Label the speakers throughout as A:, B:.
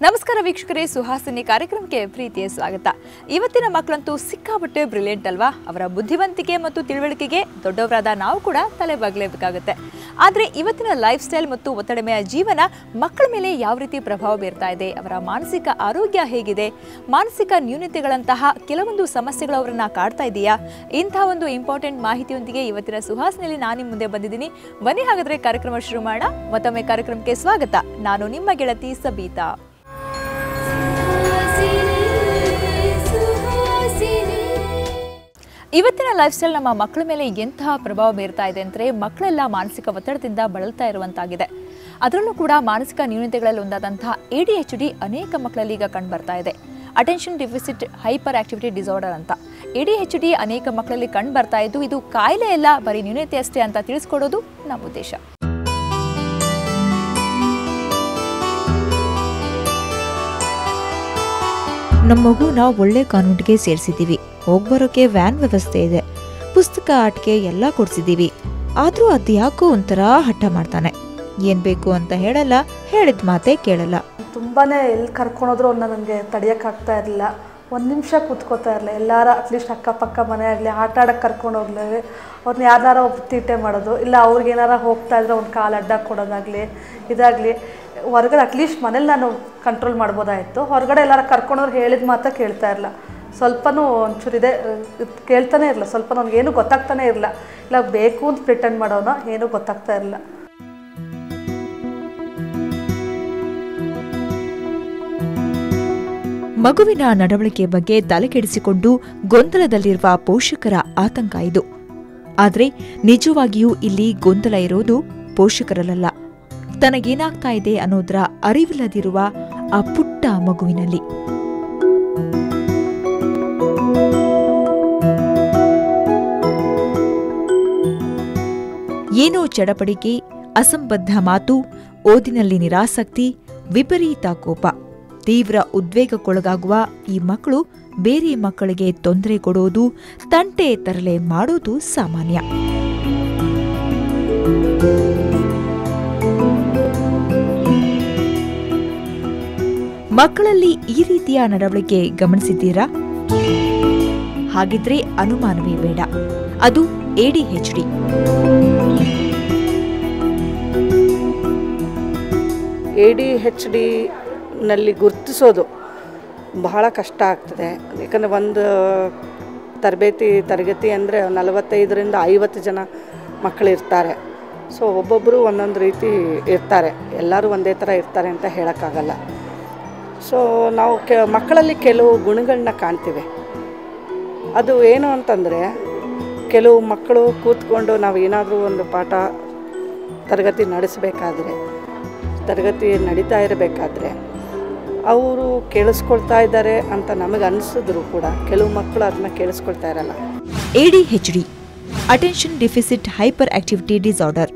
A: ನಮಸ್ಕಾರ ವೀಕ್ಷಕರೇ, ಸುಹಾಸಿನಿ ಕಾರ್ಯಕ್ರಮಕ್ಕೆ ಪ್ರೀತಿಯ ಸ್ವಾಗತ. ಇವತ್ತಿನ ಮಕ್ಕಳಂತೂ ಸಿಕ್ಕಾಪಟ್ಟೆ ಬ್ರಿಲಿಯಂಟ್ ಅಲ್ವಾ? ಅವರ ಬುದ್ಧಿವಂತಿಕೆ ಮತ್ತು ತಿಳುವಳಿಕೆಗೆ ದೊಡ್ಡವರಾದ ನಾವು ಕೂಡ ತಲೆಬಾಗಲೇಬೇಕಾಗುತ್ತೆ. ಆದರೆ ಇವತ್ತಿನ ಲೈಫ್ ಸ್ಟೈಲ್ ಮತ್ತು ಒತ್ತಡಮಯ ಜೀವನ ಮಕ್ಕಳ ಮೇಲೆ ಯಾವ ರೀತಿ ಪ್ರಭಾವ ಬೀರ್ತಾ ಇದೆ, ಅವರ ಮಾನಸಿಕ ಆರೋಗ್ಯ ಹೇಗಿದೆ, ಮಾನಸಿಕ ನ್ಯೂನತೆಗಳಂತಹ ಕೆಲವೊಂದು ಸಮಸ್ಯೆಗಳು ಅವರನ್ನ ಕಾಡ್ತಾ ಇದೆಯಾ? ಇಂತಹ ಒಂದು ಇಂಪಾರ್ಟೆಂಟ್ ಮಾಹಿತಿಯೊಂದಿಗೆ ಇವತ್ತಿನ ಸುಹಾಸಿನಿಯಲ್ಲಿ ನಾನು ನಿಮ್ಮ ಮುಂದೆ ಬಂದಿದ್ದೀನಿ. ಬನ್ನಿ ಹಾಗಾದ್ರೆ ಕಾರ್ಯಕ್ರಮ ಶುರು ಮಾಡೋಣ. ಮತ್ತೊಮ್ಮೆ ಕಾರ್ಯಕ್ರಮಕ್ಕೆ ಸ್ವಾಗತ. ನಾನು ನಿಮ್ಮ ಗೆಳತಿ ಸಬೀತಾ. ಇವತ್ತಿನ ಲೈಫ್ ಸ್ಟೈಲ್ ನಮ್ಮ ಮಕ್ಕಳ ಮೇಲೆ ಎಂತಹ ಪ್ರಭಾವ ಬೀರ್ತಾ ಇದೆ ಅಂದರೆ, ಮಕ್ಕಳೆಲ್ಲ ಮಾನಸಿಕ ಒತ್ತಡದಿಂದ ಬಳಲ್ತಾ ಇರುವಂತಾಗಿದೆ. ಅದರಲ್ಲೂ ಕೂಡ ಮಾನಸಿಕ ನ್ಯೂನತೆಗಳಲ್ಲಿ ಒಂದಾದಂತಹ ADHD ಅನೇಕ ಮಕ್ಕಳಲ್ಲಿ ಈಗ ಕಂಡು ಬರ್ತಾ ಇದೆ. Attention deficit hyper activity disorder ಅಂತ ADHD ಅನೇಕ ಮಕ್ಕಳಲ್ಲಿ ಕಂಡು ಬರ್ತಾ ಇದ್ದು, ಇದು ಕಾಯಿಲೆ ಎಲ್ಲ, ಬರೀ ನ್ಯೂನತೆ ಅಷ್ಟೇ ಅಂತ ತಿಳಿಸ್ಕೊಡೋದು ನಮ್ಮ ಉದ್ದೇಶ.
B: ನಮ್ಮ ಮಗುನ ಒಳ್ಳೆ ಕಾನ್ವೆಂಟ್ಗೆ ಸೇರಿಸಿದ್ದೀವಿ. ಹೋಗ್ಬರೋಕೆ ವ್ಯಾನ್ ವ್ಯವಸ್ಥೆ ಇದೆ, ಪುಸ್ತಕ ಆಟಿಕೆ ಎಲ್ಲ ಕೊಡ್ಸಿದ್ದೀವಿ. ಆದ್ರೂ ಅದು ಯಾಕೋ ಒಂಥರ ಹಠ ಮಾಡ್ತಾನೆ. ಏನ್ ಬೇಕು ಅಂತ ಹೇಳಲ್ಲ, ಹೇಳಿದ ಮಾತೇ ಕೇಳಲ್ಲ.
C: ತುಂಬಾನೇ ಎಲ್ಲಿ ಕರ್ಕೊಂಡೋದ್ರು ಅವ್ರನ್ನ ನನಗೆ ತಡೆಯೋಕ್ಕಾಗ್ತಾ ಇರಲಿಲ್ಲ. ಒಂದು ನಿಮಿಷ ಕೂತ್ಕೋತಾ ಇರಲಿಲ್ಲ. ಎಲ್ಲಾರ ಅಟ್ಲೀಸ್ಟ್ ಅಕ್ಕಪಕ್ಕ ಮನೆ ಆಗಲಿ ಆಟ ಆಡೋಕ್ಕೆ ಕರ್ಕೊಂಡೋಗ್ಲಿ, ಅವ್ರನ್ನ ಯಾರನ್ನಾರ ಒಬ್ಬರು ತೀಟೆ ಮಾಡೋದು, ಇಲ್ಲ ಅವ್ರಿಗೇನಾರ ಹೋಗ್ತಾ ಇದ್ರೆ ಅವ್ನ ಕಾಲು ಅಡ್ಡ ಕೊಡೋದಾಗಲಿ ಇದಾಗಲಿ. ಹೊರಗಡೆ ಅಟ್ಲೀಸ್ಟ್ ಮನೇಲಿ ನಾನು ಕಂಟ್ರೋಲ್ ಮಾಡ್ಬೋದಾಯಿತು. ಹೊರಗಡೆ ಎಲ್ಲಾರ ಕರ್ಕೊಂಡೋರು ಹೇಳಿದ ಮಾತ್ರ ಕೇಳ್ತಾ ಇರಲ್ಲ. ಸ್ವಲ್ಪನೂ ಒಂಚೂರಿದೆ ಕೇಳ್ತಾನೆ ಇರಲ್ಲ. ಸ್ವಲ್ಪ ನನಗೇನು ಗೊತ್ತಾಗ್ತಾನೆ ಇರಲ್ಲ. ಇಲ್ಲ ಬೇಕು ಅಂತ ಪ್ರಿಟೆಂಡ್ ಮಾಡೋನು, ಏನೂ ಗೊತ್ತಾಗ್ತಾ ಇರಲ್ಲ.
B: ಮಗುವಿನ ನಡವಳಿಕೆ ಬಗ್ಗೆ ತಲೆಕೆಡಿಸಿಕೊಂಡು ಗೊಂದಲದಲ್ಲಿರುವ ಪೋಷಕರ ಆತಂಕ ಇದು. ಆದ್ರೆ ನಿಜವಾಗಿಯೂ ಇಲ್ಲಿ ಗೊಂದಲ ಇರೋದು ಪೋಷಕರಲ್ಲ, ತನಗೇನಾಗ್ತಾ ಇದೆ ಅನ್ನೋದರ ಅರಿವಿಲ್ಲದಿರುವ ಆ ಪುಟ್ಟ ಮಗುವಿನಲ್ಲಿ. ಏನೋ ಚಡಪಡಿಕೆ, ಅಸಂಬದ್ಧ ಮಾತು, ಓದಿನಲ್ಲಿ ನಿರಾಸಕ್ತಿ, ವಿಪರೀತ ಕೋಪ, ತೀವ್ರ ಉದ್ವೇಗಕ್ಕೊಳಗಾಗುವ ಈ ಮಕ್ಕಳು ಬೇರೆ ಮಕ್ಕಳಿಗೆ ತೊಂದರೆ ಕೊಡೋದು, ತಂಟೆ ತರಲೆ ಮಾಡೋದು ಸಾಮಾನ್ಯ. ಮಕ್ಕಳಲ್ಲಿ ಈ ರೀತಿಯ ನಡವಳಿಕೆ ಗಮನಿಸಿದ್ದೀರಾ? ಹಾಗಿದ್ರೆ ಅನುಮಾನವೇ ಬೇಡ, ಅದು ADHD.
D: ADHDನಲ್ಲಿ ಗುರುತಿಸೋದು ಬಹಳ ಕಷ್ಟ ಆಗ್ತದೆ. ಯಾಕಂದರೆ ಒಂದು ತರಗತಿ ಅಂದರೆ 45ರಿಂದ 50 ಜನ ಮಕ್ಕಳಿರ್ತಾರೆ. ಸೊ ಒಬ್ಬೊಬ್ಬರು ಒಂದೊಂದು ರೀತಿ ಇರ್ತಾರೆ, ಎಲ್ಲರೂ ಒಂದೇ ಥರ ಇರ್ತಾರೆ ಅಂತ ಹೇಳೋಕ್ಕಾಗಲ್ಲ. ಸೊ ನಾವು ಮಕ್ಕಳಲ್ಲಿ ಕೆಲವು ಗುಣಗಳನ್ನ ಕಾಣ್ತೀವಿ. ಅದು ಏನು ಅಂತಂದರೆ, ಕೆಲವು ಮಕ್ಕಳು ಕೂತ್ಕೊಂಡು ನಾವು ಏನಾದರೂ ಒಂದು ಪಾಠ ತರಗತಿ ನಡೆಸಬೇಕಾದ್ರೆ, ತರಗತಿ ನಡೀತಾ ಇರಬೇಕಾದ್ರೆ ಅವರು ಕೇಳಿಸ್ಕೊಳ್ತಾ ಇದ್ದಾರೆ ಅಂತ ನಮಗೆ ಅನಿಸಿದ್ರು ಕೂಡ ಕೆಲವು ಮಕ್ಕಳು ಅದನ್ನ ಕೇಳಿಸ್ಕೊಳ್ತಾ ಇರಲ್ಲ.
B: ADHD attention deficit hyper activity disorder.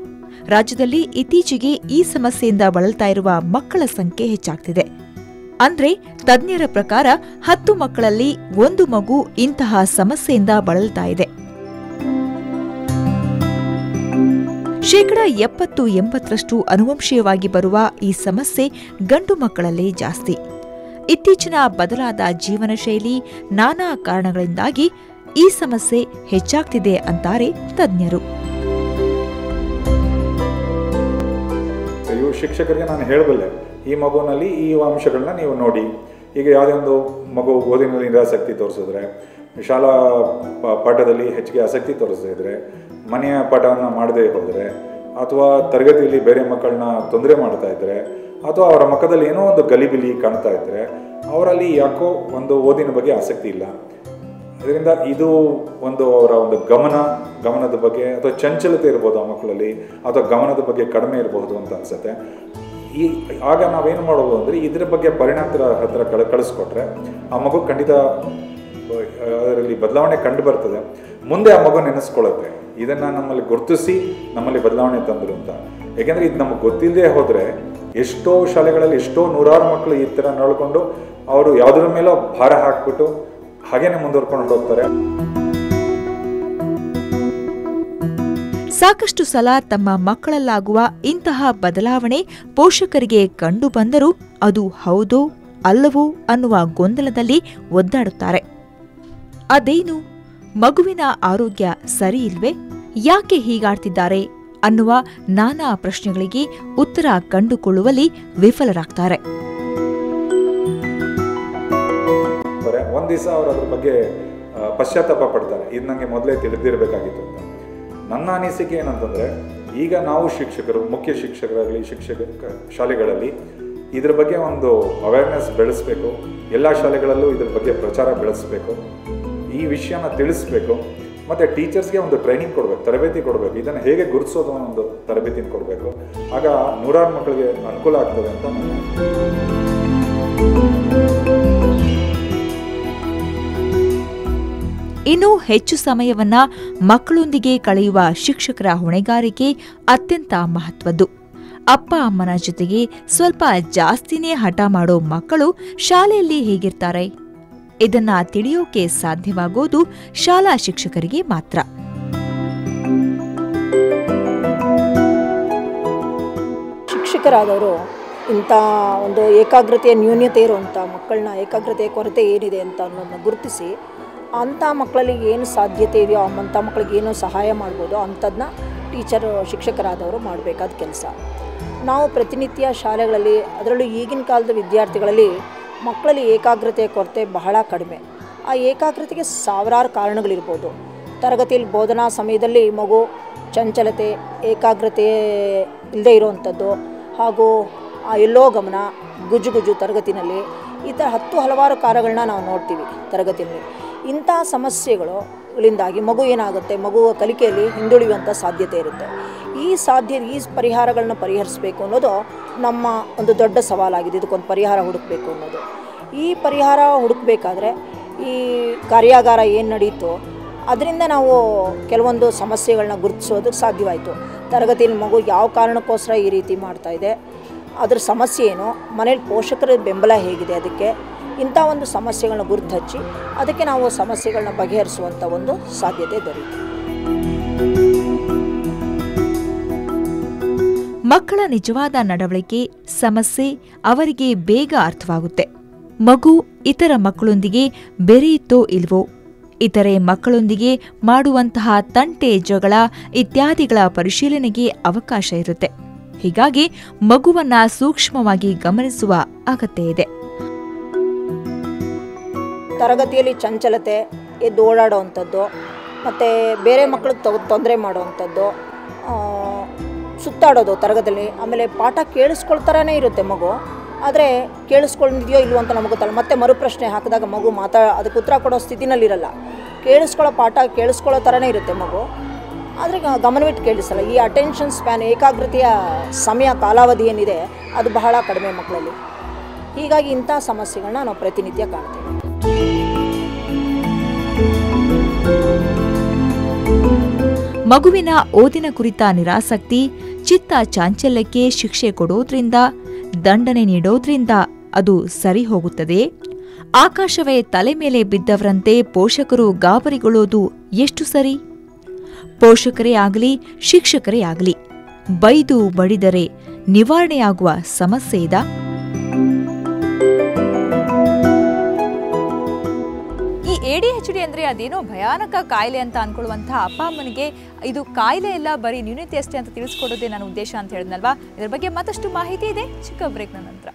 B: ರಾಜ್ಯದಲ್ಲಿ ಇತ್ತೀಚೆಗೆ ಈ ಸಮಸ್ಯೆಯಿಂದ ಬಳಲ್ತಾ ಇರುವ ಮಕ್ಕಳ ಸಂಖ್ಯೆ ಹೆಚ್ಚಾಗ್ತಿದೆ. ಅಂದ್ರೆ ತಜ್ಞರ ಪ್ರಕಾರ 10 ಮಕ್ಕಳಲ್ಲಿ 1 ಮಗು ಇಂತಹ ಸಮಸ್ಯೆಯಿಂದ ಬಳಲ್ತಾ ಇದೆ. 70-80% ಅನುವಂಶೀಯವಾಗಿ ಬರುವ ಈ ಸಮಸ್ಯೆ ಗಂಡು ಮಕ್ಕಳಲ್ಲೇ ಜಾಸ್ತಿ. ಇತ್ತೀಚಿನ ಬದಲಾದ ಜೀವನ ಶೈಲಿ, ನಾನಾ ಕಾರಣಗಳಿಂದಾಗಿ ಈ ಸಮಸ್ಯೆ ಹೆಚ್ಚಾಗ್ತಿದೆ ಅಂತಾರೆ ತಜ್ಞರು.
E: ಶಿಕ್ಷಕರಿಗೆ ನಾನು ಹೇಳಬಲ್ಲೆ, ಈ ಮಗುವಿನಲ್ಲಿ ಈ ಅಂಶಗಳನ್ನ ನೀವು ನೋಡಿ. ಈಗ ಯಾವುದೇ ಒಂದು ಮಗು ಓದಿನಲ್ಲಿ ನಿರಾಸಕ್ತಿ ತೋರಿಸಿದ್ರೆ, ಶಾಲಾ ಪಾಠದಲ್ಲಿ ಹೆಚ್ಚಿಗೆ ಆಸಕ್ತಿ ತೋರಿಸಿದ್ರೆ, ಮನೆಯ ಪಾಠವನ್ನು ಮಾಡದೇ ಹೋದರೆ, ಅಥವಾ ತರಗತಿಯಲ್ಲಿ ಬೇರೆ ಮಕ್ಕಳನ್ನ ತೊಂದರೆ ಮಾಡ್ತಾ ಇದ್ದರೆ, ಅಥವಾ ಅವರ ಮುಖದಲ್ಲಿ ಏನೋ ಒಂದು ಗಲಿಬಿಲಿ ಕಾಣ್ತಾ ಇದ್ದರೆ, ಅವರಲ್ಲಿ ಯಾಕೋ ಒಂದು ಓದಿನ ಬಗ್ಗೆ ಆಸಕ್ತಿ ಇಲ್ಲ. ಅದರಿಂದ ಇದು ಒಂದು ಅವರ ಒಂದು ಗಮನದ ಬಗ್ಗೆ ಅಥವಾ ಚಂಚಲತೆ ಇರ್ಬೋದು ಆ ಮಕ್ಕಳಲ್ಲಿ, ಅಥವಾ ಗಮನದ ಬಗ್ಗೆ ಕಡಿಮೆ ಇರಬಹುದು ಅಂತ ಅನಿಸುತ್ತೆ. ಆಗ ನಾವೇನು ಮಾಡ್ಬೋದು ಅಂದರೆ, ಇದರ ಬಗ್ಗೆ ಪರಿಣಾಮದ ಹತ್ರ ಕಳಿಸ್ಕೊಟ್ರೆ ಆ ಮಗು ಖಂಡಿತ ಅದರಲ್ಲಿ ಬದಲಾವಣೆ ಕಂಡು ಬರ್ತದೆ. ಮುಂದೆ ಆ ಮಗು ನೆನೆಸ್ಕೊಳ್ಳುತ್ತೆ, ಇದನ್ನು ನಮ್ಮಲ್ಲಿ ಗುರುತಿಸಿ ನಮ್ಮಲ್ಲಿ ಬದಲಾವಣೆ ತಂದರು ಅಂತ. ಯಾಕೆಂದರೆ ಇದು ನಮಗೆ ಗೊತ್ತಿಲ್ಲದೆ ಹೋದರೆ ಎಷ್ಟೋ ಶಾಲೆಗಳಲ್ಲಿ ಎಷ್ಟೋ ನೂರಾರು ಮಕ್ಕಳು ಈ ಥರ ನೋಡಿಕೊಂಡು ಅವರು ಯಾವುದರ ಮೇಲೋ ಭಾರ ಹಾಕ್ಬಿಟ್ಟು ಹಾಗೇನೆ ಮುಂದುವರ್ಕೊಂಡು ಹೋಗ್ತಾರೆ.
B: ಸಾಕಷ್ಟು ಸಲ ತಮ್ಮ ಮಕ್ಕಳಲ್ಲಾಗುವ ಇಂತಹ ಬದಲಾವಣೆ ಪೋಷಕರಿಗೆ ಕಂಡು ಬಂದರೂ ಅದು ಹೌದೋ ಅಲ್ಲವೋ ಅನ್ನುವ ಗೊಂದಲದಲ್ಲಿ ಒದ್ದಾಡುತ್ತಾರೆ. ಅದೇನು, ಮಗುವಿನ ಆರೋಗ್ಯ ಸರಿಯಿಲ್ವೇ, ಯಾಕೆ ಹೀಗಾಡ್ತಿದ್ದಾರೆ ಅನ್ನುವ ನಾನಾ ಪ್ರಶ್ನೆಗಳಿಗೆ ಉತ್ತರ ಕಂಡುಕೊಳ್ಳುವಲ್ಲಿ ವಿಫಲರಾಗ್ತಾರೆ.
E: ಒಂದು ದಿವಸ ಅವರು ಅದ್ರ ಬಗ್ಗೆ ಪಶ್ಚಾತ್ತಾಪ ಪಡ್ತಾರೆ, ಇದು ನನಗೆ ಮೊದಲೇ ತಿಳಿದಿರಬೇಕಾಗಿತ್ತು ಅಂತ. ನನ್ನ ಅನಿಸಿಕೆ ಏನಂತಂದರೆ, ಈಗ ನಾವು ಶಿಕ್ಷಕರು, ಮುಖ್ಯ ಶಿಕ್ಷಕರಾಗಲಿ ಶಾಲೆಗಳಲ್ಲಿ ಇದ್ರ ಬಗ್ಗೆ ಒಂದು ಅವೇರ್ನೆಸ್ ಬೆಳೆಸಬೇಕು. ಎಲ್ಲ ಶಾಲೆಗಳಲ್ಲೂ ಇದ್ರ ಬಗ್ಗೆ ಪ್ರಚಾರ ಬೆಳೆಸಬೇಕು, ಈ ವಿಷಯನ ತಿಳಿಸ್ಬೇಕು. ಮತ್ತು ಟೀಚರ್ಸ್ಗೆ ಒಂದು ಟ್ರೈನಿಂಗ್ ಕೊಡಬೇಕು, ತರಬೇತಿ ಕೊಡಬೇಕು. ಇದನ್ನು ಹೇಗೆ ಗುರುತಿಸೋದು ಅನ್ನೋ ಒಂದು ತರಬೇತಿನ ಕೊಡಬೇಕು. ಆಗ ನೂರಾರು ಮಕ್ಕಳಿಗೆ ಅನುಕೂಲ ಆಗ್ತದೆ ಅಂತ
B: ಇನ್ನೂ ಹೆಚ್ಚು ಸಮಯವನ್ನ ಮಕ್ಕಳೊಂದಿಗೆ ಕಳೆಯುವ ಶಿಕ್ಷಕರ ಹೊಣೆಗಾರಿಕೆ ಅತ್ಯಂತ ಮಹತ್ವದ್ದು. ಅಪ್ಪ ಅಮ್ಮನ ಜೊತೆಗೆ ಸ್ವಲ್ಪ ಜಾಸ್ತಿನೇ ಹಠ ಮಾಡೋ ಮಕ್ಕಳು ಶಾಲೆಯಲ್ಲಿ ಹೇಗಿರ್ತಾರೆ? ಇದನ್ನ ತಿಳಿಯೋಕೆ ಸಾಧ್ಯವಾಗೋದು ಶಾಲಾ ಶಿಕ್ಷಕರಿಗೆ ಮಾತ್ರ.
F: ಶಿಕ್ಷಕರಾದವರು ಇಂಥ ಒಂದು ಏಕಾಗ್ರತೆಯ ನ್ಯೂನ್ಯತೆ ಇರುವಂಥ ಮಕ್ಕಳನ್ನ ಏಕಾಗ್ರತೆಯ ಕೊರತೆ ಏನಿದೆ ಅಂತ ಅನ್ನೋದನ್ನ ಗುರುತಿಸಿ ಅಂಥ ಮಕ್ಕಳಲ್ಲಿ ಏನು ಸಾಧ್ಯತೆ ಇದೆಯೋ ಅಂಥ ಮಕ್ಕಳಿಗೆ ಏನು ಸಹಾಯ ಮಾಡ್ಬೋದು ಅಂಥದ್ದನ್ನ ಶಿಕ್ಷಕರಾದವರು ಮಾಡಬೇಕಾದ ಕೆಲಸ. ನಾವು ಪ್ರತಿನಿತ್ಯ ಶಾಲೆಗಳಲ್ಲಿ, ಅದರಲ್ಲೂ ಈಗಿನ ಕಾಲದ ವಿದ್ಯಾರ್ಥಿಗಳಲ್ಲಿ ಮಕ್ಕಳಲ್ಲಿ ಏಕಾಗ್ರತೆಯ ಕೊರತೆ ಬಹಳ ಕಡಿಮೆ. ಆ ಏಕಾಗ್ರತೆಗೆ ಸಾವಿರಾರು ಕಾರಣಗಳಿರ್ಬೋದು. ತರಗತಿಯಲ್ಲಿ ಬೋಧನಾ ಸಮಯದಲ್ಲಿ ಮಗು ಚಂಚಲತೆ, ಏಕಾಗ್ರತೆ ಇಲ್ಲದೆ ಇರುವಂಥದ್ದು, ಹಾಗೂ ಎಲ್ಲೋ ಗಮನ, ಗುಜುಗುಜು ತರಗತಿನಲ್ಲಿ, ಈ ಥರ ಹಲವಾರು ಕಾರಣಗಳನ್ನ ನಾವು ನೋಡ್ತೀವಿ ತರಗತಿಯಲ್ಲಿ. ಇಂಥ ಸಮಸ್ಯೆಗಳಿಂದಾಗಿ ಮಗು ಏನಾಗುತ್ತೆ, ಮಗುವ ಕಲಿಕೆಯಲ್ಲಿ ಹಿಂದುಳಿಯುವಂಥ ಸಾಧ್ಯತೆ ಇರುತ್ತೆ. ಈ ಪರಿಹಾರಗಳನ್ನ ಪರಿಹರಿಸಬೇಕು ಅನ್ನೋದು ನಮ್ಮ ಒಂದು ದೊಡ್ಡ ಸವಾಲಾಗಿದೆ. ಇದಕ್ಕೊಂದು ಪರಿಹಾರ ಹುಡುಕಬೇಕು ಅನ್ನೋದು. ಈ ಪರಿಹಾರ ಹುಡುಕಬೇಕಾದ್ರೆ ಈ ಕಾರ್ಯಾಗಾರ ಏನು ನಡೀತೋ ಅದರಿಂದ ನಾವು ಕೆಲವೊಂದು ಸಮಸ್ಯೆಗಳನ್ನ ಗುರುತಿಸೋದಕ್ಕೆ ಸಾಧ್ಯವಾಯಿತು. ತರಗತಿಯಲ್ಲಿ ಮಗು ಯಾವ ಕಾರಣಕ್ಕೋಸ್ಕರ ಈ ರೀತಿ ಮಾಡ್ತಾಯಿದೆ, ಅದ್ರ ಸಮಸ್ಯೆ ಏನು, ಮನೇಲಿ ಪೋಷಕರ ಬೆಂಬಲ ಹೇಗಿದೆ, ಅದಕ್ಕೆ ಇಂಥ ಒಂದು ಸಮಸ್ಯೆಗಳನ್ನ ಗುರುತು ಹಚ್ಚಿ ಅದಕ್ಕೆ ನಾವು ಸಮಸ್ಯೆಗಳನ್ನ ಬಗೆಹರಿಸುವಂಥ ಒಂದು ಸಾಧ್ಯತೆ ದೊರೆಯುತ್ತೆ.
B: ಮಕ್ಕಳ ನಿಜವಾದ ನಡವಳಿಕೆ, ಸಮಸ್ಯೆ ಅವರಿಗೆ ಬೇಗ ಅರ್ಥವಾಗುತ್ತೆ. ಮಗು ಇತರ ಮಕ್ಕಳೊಂದಿಗೆ ಬೆರೆಯುತ್ತೋ ಇಲ್ವೋ, ಇತರೆ ಮಕ್ಕಳೊಂದಿಗೆ ಮಾಡುವಂತಹ ತಂಟೆ, ಜಗಳ ಇತ್ಯಾದಿಗಳ ಪರಿಶೀಲನೆಗೆ ಅವಕಾಶ ಇರುತ್ತೆ. ಹೀಗಾಗಿ ಮಗುವನ್ನ ಸೂಕ್ಷ್ಮವಾಗಿ ಗಮನಿಸುವ ಅಗತ್ಯ ಇದೆ.
F: ತರಗತಿಯಲ್ಲಿ ಚಂಚಲತೆ, ಎದ್ದು ಓಡಾಡುವಂಥದ್ದು, ಮತ್ತು ಬೇರೆ ಮಕ್ಕಳಿಗೆ ತೊಂದರೆ ಮಾಡುವಂಥದ್ದು, ಸುತ್ತಾಡೋದು ತರಗತಿಯಲ್ಲಿ, ಆಮೇಲೆ ಪಾಠ ಕೇಳಿಸ್ಕೊಳ್ತಾರೇ ಇರುತ್ತೆ ಮಗು, ಆದರೆ ಕೇಳಿಸ್ಕೊಂಡಿದೆಯೋ ಇಲ್ವೋ ಅಂತ ನಮಗೆ ಗೊತ್ತಲ್ಲ. ಮತ್ತೆ ಮರುಪ್ರಶ್ನೆ ಹಾಕಿದಾಗ ಮಗು ಅದಕ್ಕೆ ಉತ್ತರ ಕೊಡೋ ಸ್ಥಿತಿನಲ್ಲಿರಲ್ಲ. ಪಾಠ ಕೇಳಿಸ್ಕೊಳ್ಳೋ ಥರನೇ ಇರುತ್ತೆ ಮಗು, ಆದರೆ ಗಮನವಿಟ್ಟು ಕೇಳಿಸಲ್ಲ. ಈ ಅಟೆನ್ಷನ್ ಸ್ಪ್ಯಾನ್, ಏಕಾಗ್ರತೆಯ ಸಮಯ ಕಾಲಾವಧಿ ಏನಿದೆ ಅದು ಬಹಳ ಕಡಿಮೆ ಮಕ್ಕಳಲ್ಲಿ. ಹೀಗಾಗಿ ಇಂಥ ಸಮಸ್ಯೆಗಳನ್ನ ನಾವು ಪ್ರತಿನಿತ್ಯ ಕಾಣ್ತೇವೆ.
B: ಮಗುವಿನ ಓದಿನ ಕುರಿತ ನಿರಾಸಕ್ತಿ, ಚಿತ್ತ ಚಾಂಚಲ್ಯಕ್ಕೆ ಶಿಕ್ಷೆ ಕೊಡೋದ್ರಿಂದ, ದಂಡನೆ ನೀಡೋದ್ರಿಂದ ಅದು ಸರಿ ಹೋಗುತ್ತದೆಯೇ? ಆಕಾಶವೇ ತಲೆ ಮೇಲೆ ಬಿದ್ದವರಂತೆ ಪೋಷಕರು ಗಾಬರಿಗೊಳ್ಳೋದು ಎಷ್ಟು ಸರಿ? ಪೋಷಕರೇ ಆಗಲಿ, ಶಿಕ್ಷಕರೇ ಆಗಲಿ, ಬೈದು ಬಡಿದರೆ ನಿವಾರಣೆಯಾಗುವ ಸಮಸ್ಯೆ ಇದಾ?
A: ADHD ಅಂದ್ರೆ ಅದೇನೋ ಭಯಾನಕ ಕಾಯಿಲೆ ಅಂತ ಅನ್ಕೊಳ್ಳುವಂತಹ ಅಪ್ಪ ಅಮ್ಮನಿಗೆ ಇದು ಕಾಯಿಲೆ ಎಲ್ಲ ಬರೀ ನ್ಯೂನತೆ ಅಷ್ಟೇ ಅಂತ ತಿಳಿಸ್ಕೊಡೋದೇ ನನ್ನ ಉದ್ದೇಶ ಅಂತ ಹೇಳಿದ್ನಲ್ವಾ. ಇದರ ಬಗ್ಗೆ ಮತ್ತಷ್ಟು ಮಾಹಿತಿ ಇದೆ ಚಿಕ್ಕ ಬ್ರೇಕ್ನ ನಂತರ.